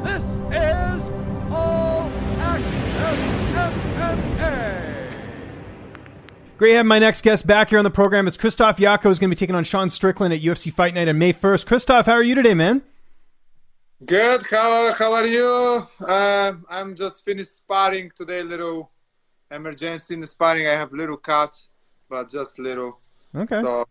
This is All Access MMA. Great having my next guest back here on the program. It's Krzysztof Jotko, who's going to be taking on Sean Strickland at UFC Fight Night on May 1st. Krzysztof, how are you today, man? Good. How are you? I'm just finished sparring today. Little emergency in the sparring. I have little cut, but just little. Okay. So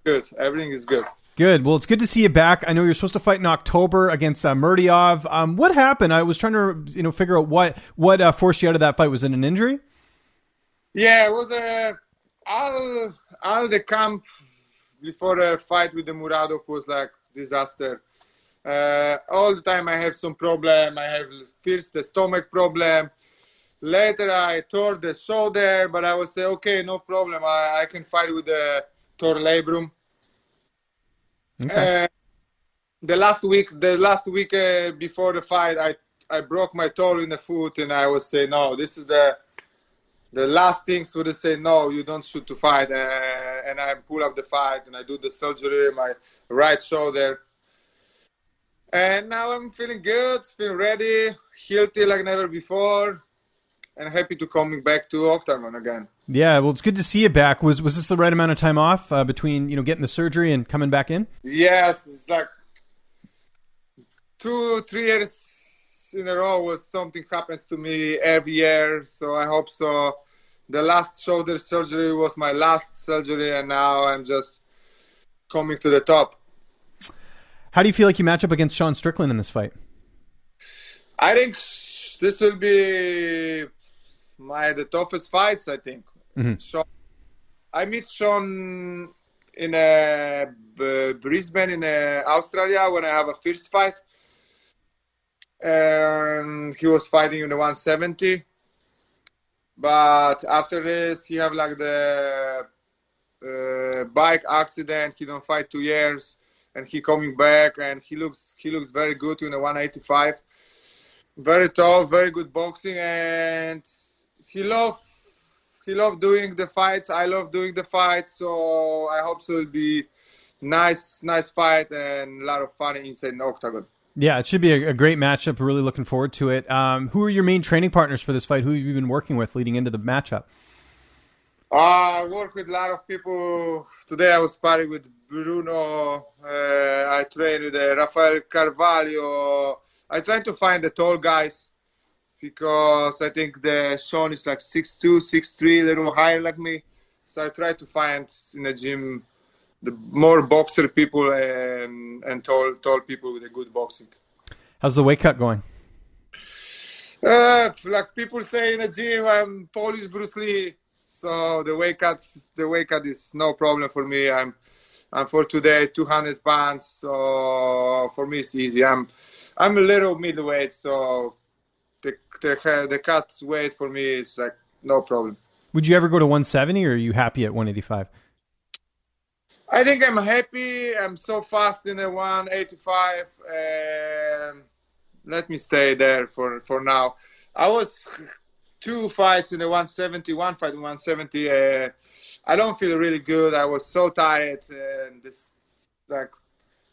good. Everything is good. Good. Well, it's good to see you back. I know you're supposed to fight in October against Murdyov. What happened? I was trying to figure out what forced you out of that fight. Was it an injury? Yeah, it was all the camp before the fight with the Muradov was like disaster. All the time I have some problem. I have first the stomach problem. Later I tore the shoulder, but I was say, okay, no problem. I can fight with the torn labrum. Okay. The last week before the fight, I broke my toe in the foot, and I was saying, no, this is the last thing. So they say, no, you don't shoot to fight, and I pull up the fight, and I do the surgery, my right shoulder. And now I'm feeling good, feeling ready, healthy like never before, and happy to coming back to Octagon again. Yeah, well, it's good to see you back. Was this the right amount of time off between getting the surgery and coming back in? Yes, it's like 2-3 years in a row was something happens to me every year. So I hope so. The last shoulder surgery was my last surgery, and now I'm just coming to the top. How do you feel like you match up against Sean Strickland in this fight? I think this will be the toughest fights, I think. Mm-hmm. Sean, I meet Sean in Brisbane in Australia when I have a first fight. And he was fighting in the 170. But after this, he have like the bike accident. He don't fight 2 years. And he coming back, and he looks very good in the 185. Very tough, very good boxing, and he love doing the fights. I love doing the fights, so I hope so. It'll be nice fight and a lot of fun inside the octagon. Yeah, it should be a great matchup. Really looking forward to it. Who are your main training partners for this fight? Who have you been working with leading into the matchup? I work with a lot of people. Today I was sparring with Bruno. I train with Rafael Carvalho. I try to find the tall guys because I think the Sean is like 6'2", 6'3", a little higher like me. So I try to find in the gym the more boxer people and tall people with a good boxing. How's the weight cut going? Like people say in the gym, I'm Polish Bruce Lee. So the weight cut is no problem for me. I'm for today 200 pounds. So for me it's easy. I'm a little middleweight, so the cut weight for me is like no problem. Would you ever go to 170, or are you happy at 185? I think I'm happy. I'm so fast in the 185. Let me stay there for now. I was 2 fights in the 170, 1 fight in 170. I don't feel really good. I was so tired, and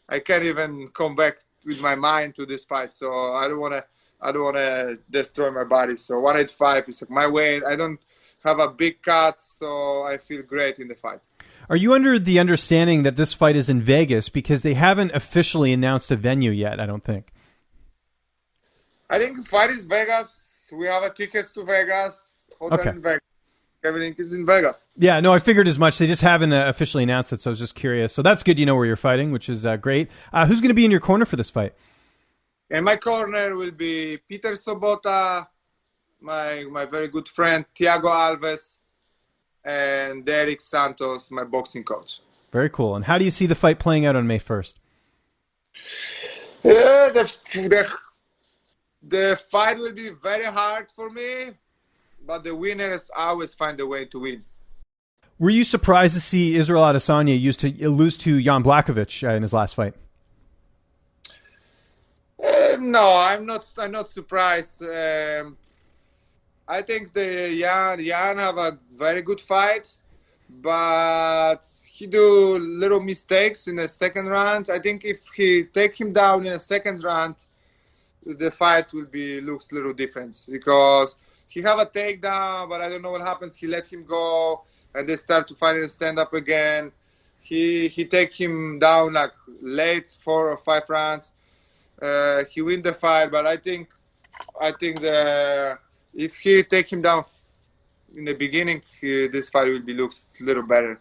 I can't even come back with my mind to this fight. So I don't wanna destroy my body. So 185 is like my weight. I don't have a big cut, so I feel great in the fight. Are you under the understanding that this fight is in Vegas, because they haven't officially announced a venue yet? I don't think. I think the fight is Vegas. We have tickets to Vegas. Hotel in Vegas. Everything is in Vegas. Yeah, no, I figured as much. They just haven't officially announced it, so I was just curious. So that's good. You know where you're fighting, which is great. Who's going to be in your corner for this fight? In my corner will be Peter Sobota, my very good friend Thiago Alves, and Derek Santos, my boxing coach. Very cool. And how do you see the fight playing out on May 1st? Yeah, the fight will be very hard for me, but the winners always find a way to win. Were you surprised to see Israel Adesanya lose to Jan Blachowicz in his last fight? No, I'm not surprised. I think the Jan have a very good fight, but he do little mistakes in the second round. I think if he take him down in the second round, the fight will be looks a little different because he have a takedown, but I don't know what happens. He let him go, and they start to fight and stand up again. He take him down like late 4 or 5 rounds. He win the fight, but I think if he take him down in the beginning, this fight will be looks a little better.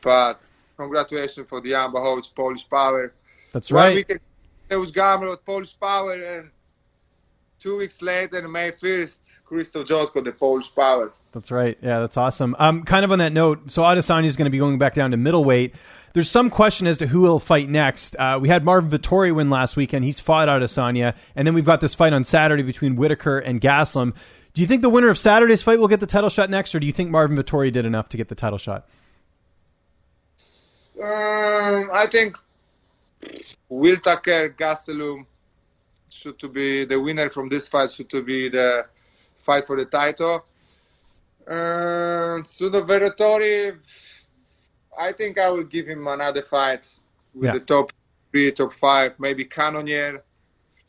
But congratulations for the young Bohowicz, Polish Power. That's right. 1 week there was Gamrot, Polish Power, and 2 weeks later, May 1st, Krzysztof Jotko, the Polish Power. That's right. Yeah, that's awesome. Kind of on that note, so Adesanya is going to be going back down to middleweight. There's some question as to who will fight next. We had Marvin Vettori win last weekend. He's fought Adesanya. And then we've got this fight on Saturday between Whitaker and Gaslam. Do you think the winner of Saturday's fight will get the title shot next, or do you think Marvin Vettori did enough to get the title shot? I think Whitaker, Gastelum should to be the winner from this fight, should to be the fight for the title. So the Vettori, I think I will give him another fight with the top 3, top 5, maybe Cannonier.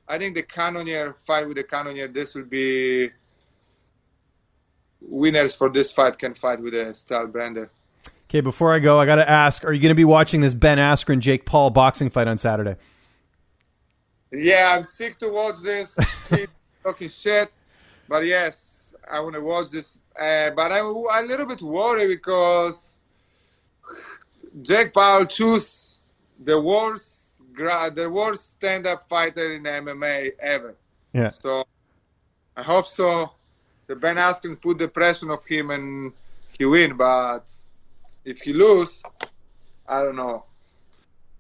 I think the Cannonier fight with the Cannonier, this will be winners for this fight can fight with the Stylebender. Okay, before I go, I got to ask, are you going to be watching this Ben Askren, Jake Paul boxing fight on Saturday? Yeah, I'm sick to watch this. He's talking shit. But yes, I want to watch this. But I'm a little bit worried because Jake Paul chose the worst stand-up fighter in MMA ever. Yeah. So I hope so. The Ben Askren put the pressure on him and he win. But if he lose, I don't know.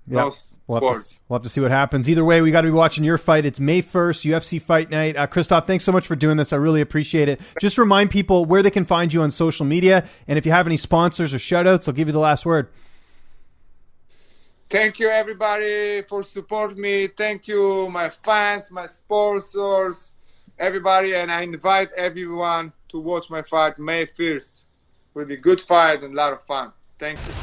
Yeah. We'll have to see what happens. Either way, we got to be watching your fight. It's May 1st, UFC Fight Night. Krzysztof, thanks so much for doing this. I really appreciate it. Just remind people where they can find you on social media. And if you have any sponsors or shout-outs, I'll give you the last word. Thank you, everybody, for supporting me. Thank you, my fans, my sponsors, everybody. And I invite everyone to watch my fight May 1st. It will be a good fight and a lot of fun. Thank you.